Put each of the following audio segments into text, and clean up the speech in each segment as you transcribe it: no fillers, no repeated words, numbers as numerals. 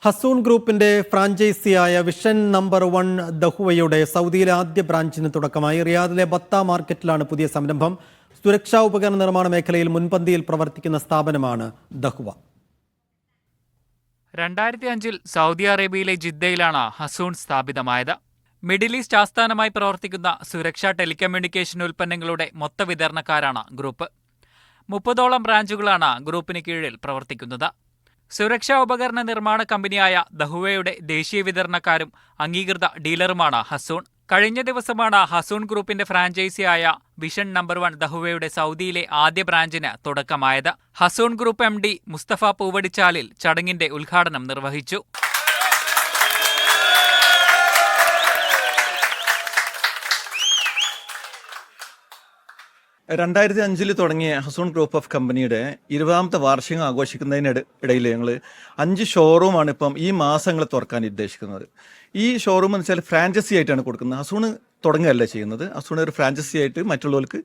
ഹസൂൺ ഗ്രൂപ്പിന്റെ ഫ്രാഞ്ചൈസിയായ vision number 1 ദഹുവയുടെ സൗദിയിലെ ആദ്യ ബ്രാഞ്ചിന് തുടക്കമായി. റിയാദിലെ ബത്ത മാർക്കറ്റിലാണ് പുതിയ സംരംഭം. സുരക്ഷാ ഉപകരണ നിർമ്മാണ മേഖലയിൽ മുൻപന്തിയിൽ പ്രവർത്തിക്കുന്ന സ്ഥാപനമാണ് ദഹുവ. 2005-ൽ സൗദി അറേബ്യയിലെ ജിദ്ദയിലാണ് ഹസൂൺ സ്ഥാപിതമായത്. മിഡിൽ ഈസ്റ്റ് ആസ്ഥാനമായി പ്രവർത്തിക്കുന്ന സുരക്ഷാ ടെലികമ്മ്യൂണിക്കേഷൻ ഉൽപ്പന്നങ്ങളുടെ മൊത്ത വിതരണക്കാരാണ് ഗ്രൂപ്പ്. 30ഓളം ബ്രാഞ്ചുകളാണ് ഗ്രൂപ്പിന് കീഴിൽ പ്രവർത്തിക്കുന്നത്. സുരക്ഷാ ഉപകരണ നിർമ്മാണ കമ്പനിയായ ദഹുവയുടെ ദേശീയ വിതരണക്കാരും അംഗീകൃത ഡീലറുമാണ് ഹസൂൺ. കഴിഞ്ഞ ദിവസമാണ് ഹസൂൺ ഗ്രൂപ്പിന്റെ ഫ്രാഞ്ചൈസിയായ വിഷൻ നമ്പർ 1 ദഹുവയുടെ സൗദിയിലെ ആദ്യ ബ്രാഞ്ചിന് തുടക്കമായത്. ഹസൂൺ ഗ്രൂപ്പ് MD മുസ്തഫ പൂവടിച്ചാലിൽ ചടങ്ങിന്റെ ഉദ്ഘാടനം നിർവഹിച്ചു. ൽ തുടങ്ങിയ ഹസൂൺ ഗ്രൂപ്പ് ഓഫ് കമ്പനിയുടെ 20ാമത്തെ വാർഷികം ആഘോഷിക്കുന്നതിനിടയിൽ ഞങ്ങൾ 5 ഷോറൂമാണ് ഇപ്പം ഈ മാസങ്ങൾ തുറക്കാൻ ഉദ്ദേശിക്കുന്നത്. ഈ ഷോറൂം എന്ന് വെച്ചാൽ ഫ്രാഞ്ചൈസി ആയിട്ടാണ് കൊടുക്കുന്നത്. ഹസൂൺ തുടങ്ങുകയല്ല ചെയ്യുന്നത്. ഹസൂൺ ഒരു ഫ്രാഞ്ചൈസി ആയിട്ട് മറ്റുള്ളവർക്ക്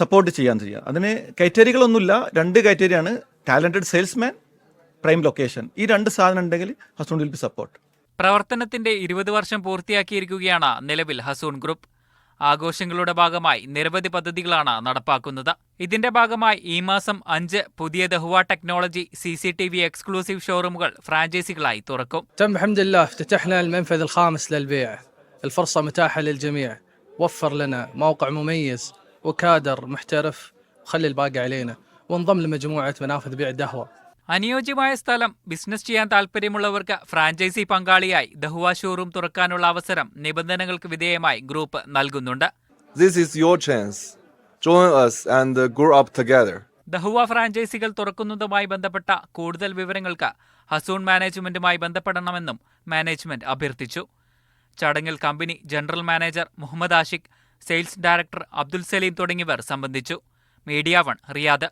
സപ്പോർട്ട് ചെയ്യുക. അതിന് ക്രൈറ്റീരിയകളൊന്നുമില്ല. 2 ക്രൈറ്റീരിയയാണ്: ടാലന്റഡ് സെയിൽസ്മാൻ, പ്രൈം ലൊക്കേഷൻ. ഈ 2 സാധനം ഉണ്ടെങ്കിൽ ഹസൂൺ വിൽ ബി സപ്പോർട്ട്. പ്രവർത്തനത്തിന്റെ 20 വർഷം പൂർത്തിയാക്കിയിരിക്കുകയാണ് നിലവിൽ ഹസൂൺ ഗ്രൂപ്പ്. ആഘോഷങ്ങളുടെ ഭാഗമായി നിരവധി പദ്ധതികളാണ് നടപ്പാക്കുന്നത്. ഇതിന്റെ ഭാഗമായി ഈ മാസം 5 പുതിയ ദഹുവ ടെക്നോളജി CCTV എക്സ്ക്ലൂസീവ് ഷോറൂമുകൾ ഫ്രാഞ്ചൈസികളായി തുറക്കും. الحمد لله افتتحنا المنفذ الخامس للبيع. الفرصة متاحة للجميع. وفر لنا موقع مميز وكادر محترف وخلي الباقي علينا وانضم لمجموعة منافذ بيع دهوة. അനുയോജ്യമായ സ്ഥലം ബിസിനസ് ചെയ്യാൻ താൽപ്പര്യമുള്ളവർക്ക് ഫ്രാഞ്ചൈസി പങ്കാളിയായി ദഹുവ ഷോറൂം തുറക്കാനുള്ള അവസരം നിബന്ധനകൾക്ക് വിധേയമായി ഗ്രൂപ്പ് നൽകുന്നുണ്ട്. This is your chance. Join us and grow up together. ദഹുവ ഫ്രാഞ്ചൈസികൾ തുറക്കുന്നതുമായി ബന്ധപ്പെട്ട കൂടുതൽ വിവരങ്ങൾക്ക് ഹസൂൺ മാനേജ്മെന്റുമായി ബന്ധപ്പെടണമെന്നും മാനേജ്മെന്റ് അഭ്യർത്ഥിച്ചു. ചടങ്ങിൽ company general manager Muhammad Ashiq, sales director Abdul Salim തുടങ്ങിയവർ സംബന്ധിച്ചു. Media 1 Riyadh.